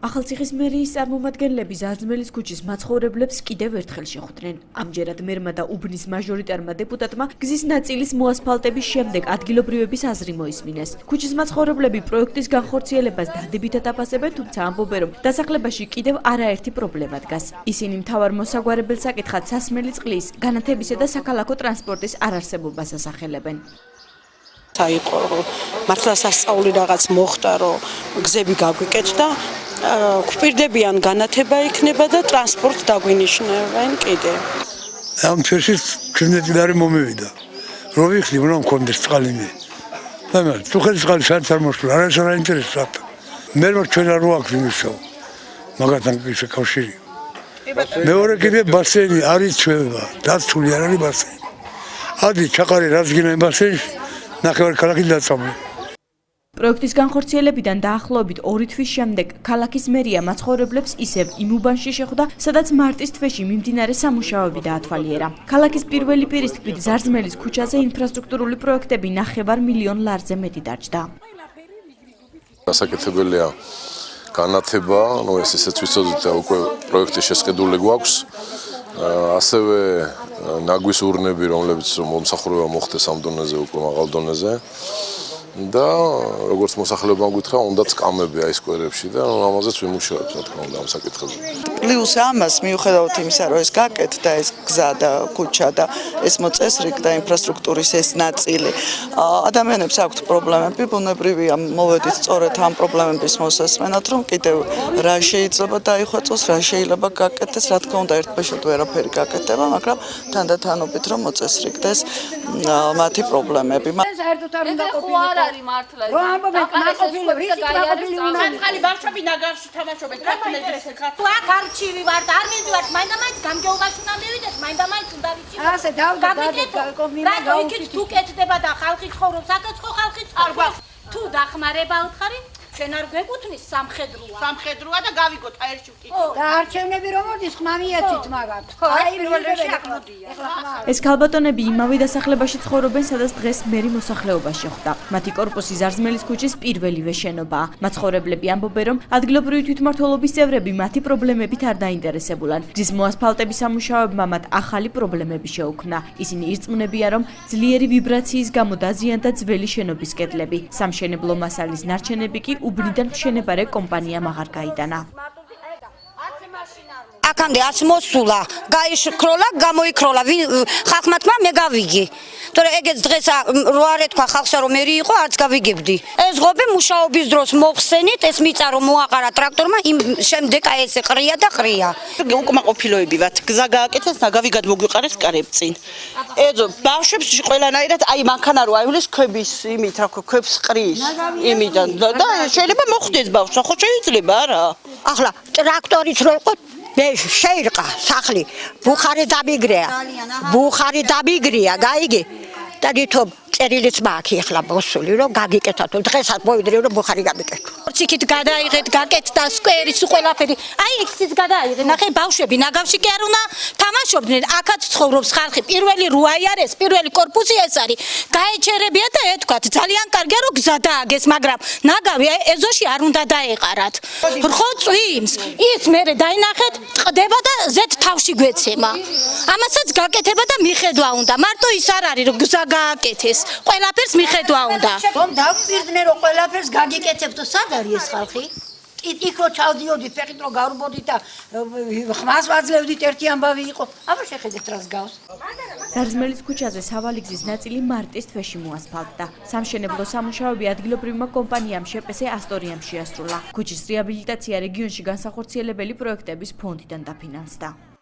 ახალციხის მერიის წარმომადგენლები ზარზმელის ქუჩის მაცხოვრებლებს კიდევ ერთხელ შეხვდნენ. ამჯერად მერმა და უბნის მაჟორიტარმა დეპუტატმა გზის ნაწილის მოასფალტების შემდეგ ადგილობრივების აზრი მოისმინეს. ქუჩის მაცხოვრებლები პროექტის განხორციელებას დადებითად აფასებენ, თუმცა ამბობენ, რომ დასახლებაში კიდევ არაერთი პრობლემა დგას. ისინი მთავარ მოსაგვარებელს აკითხად სასმელი წყლის, განათებისა და საქალაქო ტრანსპორტის არარსებობას ასახელებენ. Საიყო მართლა სასწაული რაღაც მოხდა, რომ გზები გაგვიკეთდა, გვპირდებიან განათება იქნება და ტრანსპორტ დაგვინიშნებენ კიდე. ამ ფერში ჩვენეთიდან მომევიდა. რო ვიხდი, რომ მქონდეს წყალი მე. მაგრამ თუ ხელი წყალი საერთოდ არ მოსულა, არასდროს არ ინტერესებდა. მე რომ ჩვენ არ ვაქვს იმისო. მაგათთან ისე კავშირი. მეორე კიდე ბასენი არ იცვება, დაცული არ არის ბასენი. ადი ჩაყარი რაც გინდა ბასენში. ნახევარი ქალაქი დაწამული. პროექტის განხორციელებიდან დაახლოებით 2 თვის შემდეგ ქალაქის მერია მაცხოვრებლებს ისევ იმ უბანში შეხვდა, სადაც მარტის თვეში მიმდინარე სამუშაოები დაათვალიერა. ქალაქის პირველი პირის თქმით, ზარზმელის ქუჩაზე ინფრასტრუქტურული პროექტები 9 მილიონ ლარზე მეტი დარჩდა. გასაკეთებელია განათება, ეს ისეც ვიცოდით და უკვე პროექტის შესყიდული გვაქვს. ასევე ნაგვის ურნები, რომლებიც მომსახურება მოხდეს ამ დონეზე, უკვე მაღალ დონეზე. და როგორც მოსახლეობამ გითხრა, უნდათ კამები აი სკვერებში და ამაზეც ვიმუშავებთ, რა თქმა უნდა, ამ საკითხებზე. პლუს ამას მიუხედავად იმისა, რომ ეს გაკეთდა ეს გზა და ქუჩა და ეს მოწესრიგ და ინფრასტრუქტურის ეს ნაწილი, ადამიანებს აქვთ პრობლემები, ბუნებრივია, მოვედით სწორედ ამ პრობლემების მოსასმენად, რომ კიდევ რა შეიძლება დაიხვეწოს, რა შეიძლება გაკეთდეს, რა თქმა უნდა, ერთბაშად ვერაფერი გაკეთდება, მაგრამ თანდათანობით რომ მოწესრიგდეს მათი პრობლემები. საერთოდ არ უნდა ყოფილიყო. არის მართლა. რა ამბობენ, ნაყოფილი, რისი ნაყოფილი უნდა. ხალხი ბავშვები ნაგავში თამაშობენ, ქართლებს ეხა. თუ აქ არჩივი ვართ, არ მივიდივართ, მაინდა-მაინც გამგეობაში უნდა მივიდეთ, მაინდა-მაინც უნდა ვიცით. ასე დავიკეთ, თუ კეთდება და ხალხი ცხოვრობს, აკეცხო ხალხი ცხოვრობს. თუ დახმარება უთხარი, შენ არ გვეკუთვნის სამხედროა. სამხედროა და გავიგოთ აერჩი ვკითხო. და არჩევნები რომ მოდის, ხმამიაცით მაგათ. აი პირველ რიგში აქ მოდია. ეს ქალბატონები იმავე დასახლებაში ცხოვრობენ, სადაც დღეს მერი მოსახლეობა შეხვდა. მათი კორპუსი ზარზმელის ქუჩის პირველივე შენობაა. მაცხოვრებლები ამბობენ, რომ ადგილობრივი თვითმმართველობის წევრები მათი პრობლემებით არ დაინტერესებულან. გზის მოასფალტების სამუშაოებმა მათ ახალი პრობლემები შეუქმნა. ისინი ირწმუნებიან, რომ ძლიერი ვიბრაციის გამო დაზიანდა ძველი შენობის კედლები. სამშენებლო მასალის ნარჩენები კი უბნიდან მშენებარე კომპანიამ აღარ გაიტანა. აქამდე არც მოსულა, გაიშქროლა, გამოიქროლა, ხალხმა თქვა მე გავიგი. თორე ეგეც დღეს რო არ ეთქვა ხალხსა რომ მერი იყო, არც გავიგებდი. ეს ღობე მუშაობის დროს მოხსენით, ეს მიწა რომ მოაყარა ტრაქტორმა, იმ შემდეგ აი ესე ყრია და ყრია. უკმაყოფილოები ვართ, გზა გააკეთეს, ნაგავიგად მოგვიყარეს კარებწინ. ეზო ბავშვებს ყველანაირად აი მანქანა რო აივლის ქვების იმით, რა ქვებს ყრის იმიდან და შეიძლება მოხდეს ბავშვს, ხო შეიძლება არა? ახლა ტრაქტორიც რო იყო შეირყა სახლი, ბუხარი დაბიგრია, გაიგე? და თვითონ წერილიც მაქვს ახლა მოსული, რომ გაგიკეთოთ. დღესაც მოვიდრე რომ ბუხარი გამიკეთო. ორციქით გადაიღეთ, გაკეთდა სკვერის ყველაფერი. აი ექსიც გადაიღეთ. ნახე ბავშვები ნაგავში კი არ უნდა თამაშობდნენ. აქაც ცხოვრობს ხალხი. პირველი რუაი არის, პირველი კორპუსი ეს არის. გაეჩერებია და ეთქვათ, ძალიან კარგია რომ გზა დააგეს, მაგრამ ნაგავი ეზოში არ უნდა დაეყარათ. რხო წვიმს, ის მერე დაინახეთ, ტყდება და ზეთ თავში გვეცემა. ამასაც გაკეთება და მიხედვა უნდა. მარტო ის არ არის რომ გზა გააკეთეს. ყველაფერს მიხედვა უნდა. რომ დავპირდნენ რომ ყველაფერს გაგიკეთებთ, სად არის ეს ხალხი? იქ რო ჩავდიოდი, ფეხით რო გავრბოდით და ხმას ვაძლევდით, ერთი ამბავი იყო. აბა შეხედეთ რას გავს. ზარზმელის ქუჩაზე სავალი გზის ნაწილი მარტის თვეში მოასფალტდა. სამშენებლო სამუშაოები ადგილობრივმა კომპანიამ შეპესე ასტორიამ შეასრულა. ქუჩის რეაბილიტაცია რეგიონში განსახორციელებელი პროექტების ფონდიდან დაფინანსდა.